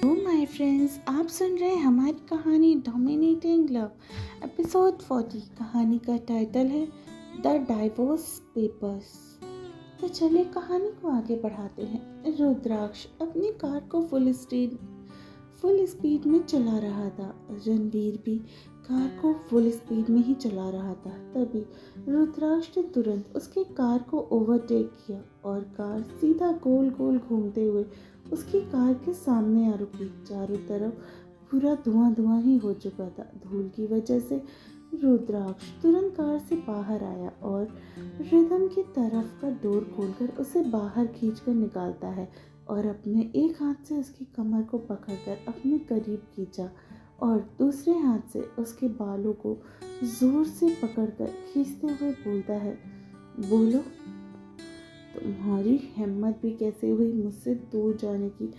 Hello my friends, आप सुन रहे हैं हमारी कहानी डोमिनेटिंग लव एपिसोड 40। कहानी का टाइटल है द डाइवोर्स पेपर्स। तो चलिए कहानी को आगे बढ़ाते हैं। रुद्राक्ष अपनी कार को फुल स्पीड में चला रहा था। रणवीर भी कार को फुल स्पीड में ही चला रहा था। तभी रुद्राक्ष ने तुरंत उसकी कार को ओवरटेक किया और कार सीधा गोल गोल घूमते हुए उसकी कार के सामने आ रुकी। चारों तरफ पूरा धुआं धुआं ही हो चुका था। धूल की वजह से रुद्राक्ष तुरंत कार से बाहर आया और रिदम की तरफ का डोर खोलकर उसे बाहर खींचकर निकालता है और अपने एक हाथ से उसकी कमर को पकड़कर अपने करीब खींचा और दूसरे हाथ से उसके बालों को जोर से पकड़कर खींचते हुए बोलता है, बोलो, तुम्हारी हिम्मत भी कैसे हुई मुझसे दूर जाने की?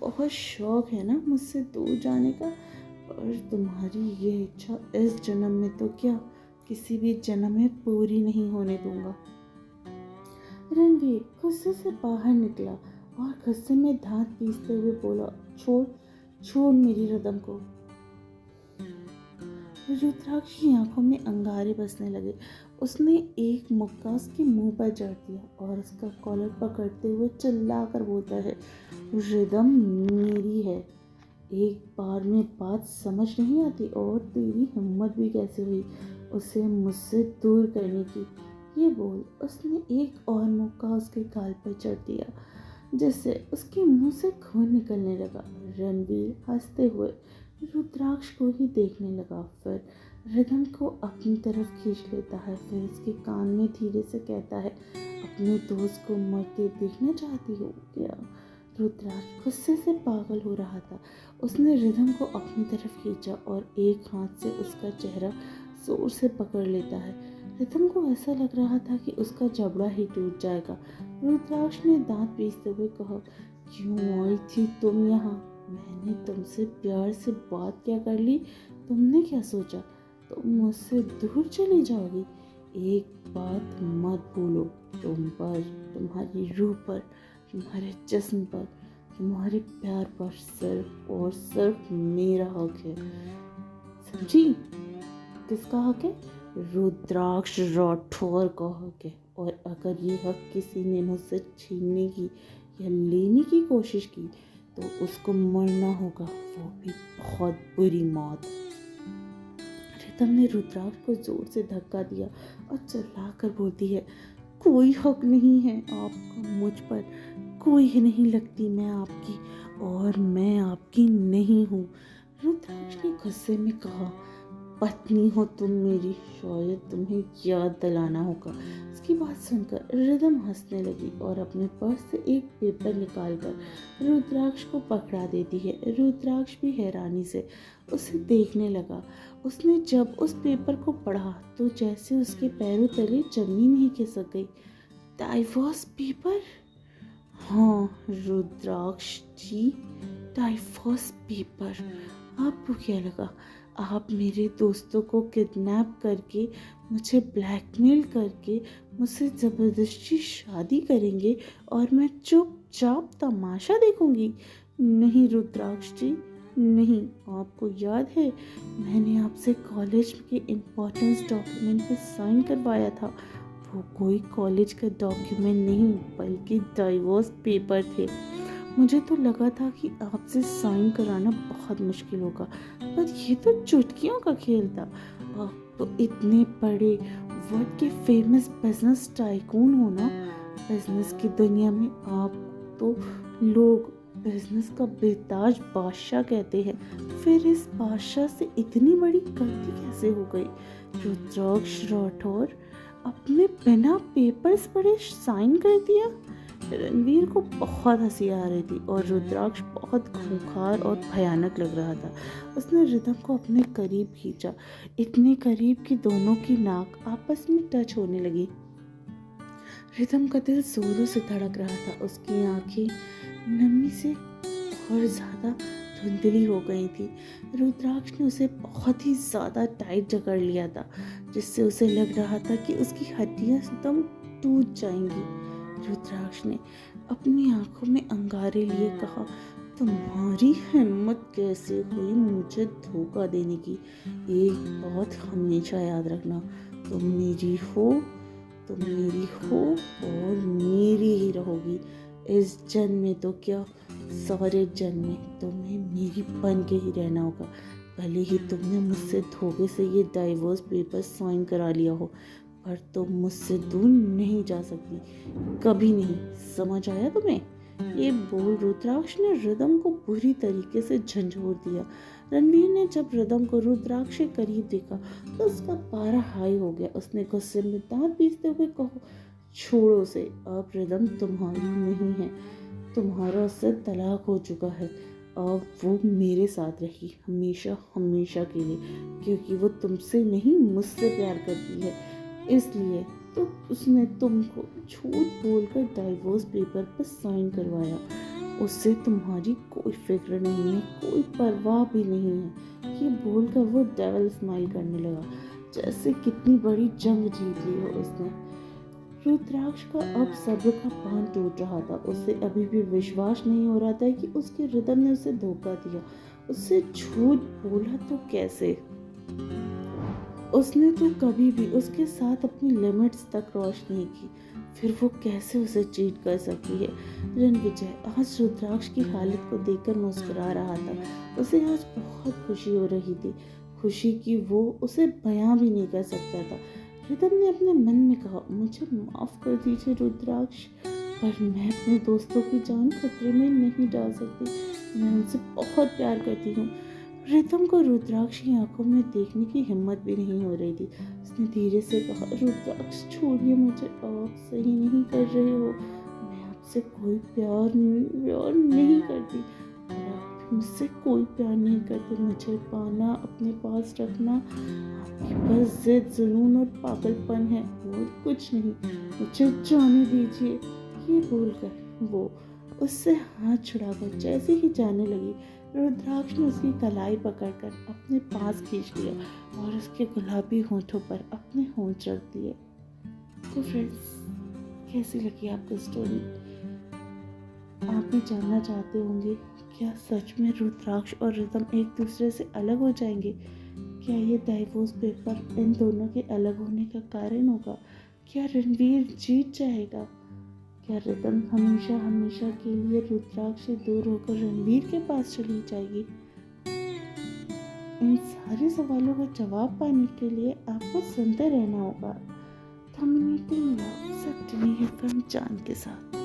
बहुत शौक है ना मुझसे दूर जाने का, और तुम्हारी ये इच्छा इस जन्म में तो क्या किसी भी जन्म में पूरी नहीं होने दूंगा। रणवीर गुस्से से बाहर निकला और गुस्से में दांत पीसते हुए बोला, छोड़ छोड़ मेरी रदम को। रुद्राक्ष की आंखों में अंगारे बसने लगे। उसने एक मुक्का उसके मुंह पर जड़ दिया और उसका कॉलर पकड़ते हुए चिल्लाकर बोलता है, रिदम मेरी है, एक बार में बात समझ नहीं आती, और तेरी हिम्मत भी कैसे हुई उसे मुझसे दूर करने की? ये बोल उसने एक और मुक्का उसके गाल पर चढ़ दिया जिससे उसके मुंह से खून निकलने लगा। रणवीर हंसते हुए रुद्राक्ष को ही देखने लगा, फिर रिदम को अपनी तरफ खींच लेता है। फिर उसके कान में धीरे से कहता है, अपने दोस्त को मरते देखना चाहती हो क्या? रुद्राक्ष गुस्से से पागल हो रहा था। उसने रिदम को अपनी तरफ खींचा और एक हाथ से उसका चेहरा जोर से पकड़ लेता है। रिदम को ऐसा लग रहा था कि उसका जबड़ा ही टूट जाएगा। रुद्राक्ष ने दांत पीसते हुए कहा, क्यों आई थी तुम यहाँ? मैंने तुमसे प्यार से बात क्या कर ली? तुमने क्या सोचा तुम मुझसे दूर चली जाओगी? एक बात मत भूलो, तुम पर, तुम्हारी रूह पर, तुम्हारे जिस्म पर, तुम्हारे प्यार पर सिर्फ और सिर्फ मेरा हक है। समझी? किसका हक है? रुद्राक्ष राठौर का हक है। और अगर ये हक किसी ने मुझसे छीनने की या लेने की कोशिश की तो उसको मरना होगा, वो भी बहुत बुरी मौत। रितम ने रुद्राक्ष को जोर से धक्का दिया और चिल्लाकर बोलती है, कोई हक नहीं है आपका मुझ पर, कोई ही नहीं लगती मैं आपकी, और मैं आपकी नहीं हूँ। रुद्राक्ष ने गुस्से में कहा, पत्नी हो तुम मेरी, शायद तुम्हें याद दिलाना होगा। उसकी बात सुनकर रिदम हंसने लगी और अपने पर्स से एक पेपर निकालकर रुद्राक्ष को पकड़ा देती है। रुद्राक्ष भी हैरानी से उसे देखने लगा। उसने जब उस पेपर को पढ़ा तो जैसे उसके पैरों तले जमीन ही खिसक गई। Divorce paper? हाँ रुद्राक्ष जी, डाइवोर्स पेपर। आपको क्या लगा आप मेरे दोस्तों को किडनैप करके, मुझे ब्लैकमेल करके मुझसे ज़बरदस्ती शादी करेंगे और मैं चुपचाप तमाशा देखूंगी? नहीं रुद्राक्ष जी, नहीं। आपको याद है मैंने आपसे कॉलेज के इम्पोर्टेंस डॉक्यूमेंट पे साइन करवाया था? वो कोई कॉलेज का डॉक्यूमेंट नहीं बल्कि डाइवोर्स पेपर थे। मुझे तो लगा था कि आपसे साइन कराना बहुत मुश्किल होगा, पर ये तो चुटकियों का खेल था। आप तो इतने बड़े वर्ल्ड के फेमस बिजनेस टाइकून हो ना। बिजनेस की दुनिया में आप तो लोग बिजनेस का बेताज बादशाह कहते हैं। फिर इस बादशाह से इतनी बड़ी गलती कैसे हो गई? रुद्राक्ष राठौर अपने बिना पेपर्स पढ़े साइन कर दिया। रणवीर को बहुत हंसी आ रही थी और रुद्राक्ष बहुत खूंखार और भयानक लग रहा था। उसने रिदम को अपने करीब खींचा, इतने करीब कि दोनों की नाक आपस में टच होने लगी। रिदम का दिल जोरों से धड़क रहा था। उसकी आंखें नमी से और ज़्यादा धुंधली हो गई थी। रुद्राक्ष ने उसे बहुत ही ज़्यादा टाइट जकड़ लिया था, जिससे उसे लग रहा था कि उसकी हड्डियां एकदम टूट जाएंगी। रुद्राक्ष ने अपनी आंखों में अंगारे लिए कहा, तुम्हारी हिम्मत कैसे हुई मुझे धोखा देने की। एक बात हमेशा याद रखना, तुम मेरी हो, तुम मेरी हो और मेरी ही रहोगी। इस जन्म में तो क्या, सारे जन्म में तुम्हें मेरी बन के ही रहना होगा। भले ही तुमने मुझसे धोखे से ये डाइवोर्स पेपर साइन करा लिया हो, पर तुम मुझसे दूर नहीं जा सकती, कभी नहीं। समझ आया तुम्हें? ये बोल रुद्राक्ष ने रिदम को बुरी तरीके से झंझोर दिया। रणवीर ने जब रिदम को रुद्राक्ष के करीब देखा तो उसका पारा हाई हो गया। उसने गुस्से में दांत पीसते हुए कहा, छोड़ो उसे, अब रिदम तुम्हारी नहीं है, तुम्हारा उससे तलाक हो चुका है। अब वो मेरे साथ रही हमेशा हमेशा के लिए, क्योंकि वो तुमसे नहीं मुझसे प्यार करती है। इसलिए तो उसने तुमको झूठ बोलकर डाइवोर्स पेपर पर साइन करवाया। उससे तुम्हारी कोई फिक्र नहीं है, कोई परवाह भी नहीं है। ये बोलकर वो डेविल स्माइल करने लगा, जैसे कितनी बड़ी जंग जीत ली हो उसने। रुद्राक्ष का अब सब्र का बांध टूट रहा था। उसे अभी भी विश्वास नहीं हो रहा था कि उसके रिदम ने उसे धोखा दिया। उससे झूठ बोला तो कैसे? उसने तो कभी भी उसके साथ अपनी लिमिट्स तक क्रॉस नहीं की, फिर वो कैसे उसे चीट कर सकती है। रणविजय आज रुद्राक्ष की हालत को देखकर मुस्कुरा रहा था। उसे आज बहुत खुशी हो रही थी, खुशी की वो उसे बयां भी नहीं कर सकता था। रिदम ने अपने मन में कहा, मुझे माफ कर दीजिए रुद्राक्ष, पर मैं अपने दोस्तों की जान खतरे में नहीं डाल सकती। मैं उनसे बहुत प्यार करती हूँ। रिदम को रुद्राक्ष की आंखों में देखने की हिम्मत भी नहीं हो रही थी। उसने धीरे से कहा, रुद्राक्ष छोड़िए मुझे, आप सही नहीं कर रहे हो। मैं आपसे कोई प्यार नहीं करती और आप भी मुझसे कोई प्यार नहीं करते। मुझे पाना, अपने पास रखना आपकी बस जिद, जुनून और पागलपन है और कुछ नहीं। मुझे जाने दीजिए। ये बोलकर वो उससे हाथ छुड़ाकर जैसे ही जाने लगी, रुद्राक्ष ने उसकी कलाई पकड़कर अपने पास खींच लिया और उसके गुलाबी होठों पर अपने होंठ रख दिए। तो फ्रेंड्स, कैसी लगी आपको स्टोरी? आप भी जानना चाहते होंगे, क्या सच में रुद्राक्ष और रिदम एक दूसरे से अलग हो जाएंगे? क्या ये डाइवोर्स पेपर इन दोनों के अलग होने का कारण होगा? क्या रणवीर जीत जाएगा? क्या रिदम हमेशा हमेशा के लिए रुद्राक्ष से दूर होकर रणवीर के पास चली जाएगी? इन सारे सवालों का जवाब पाने के लिए आपको सुनते रहना होगा थंबनेल सटनी FM जान के साथ।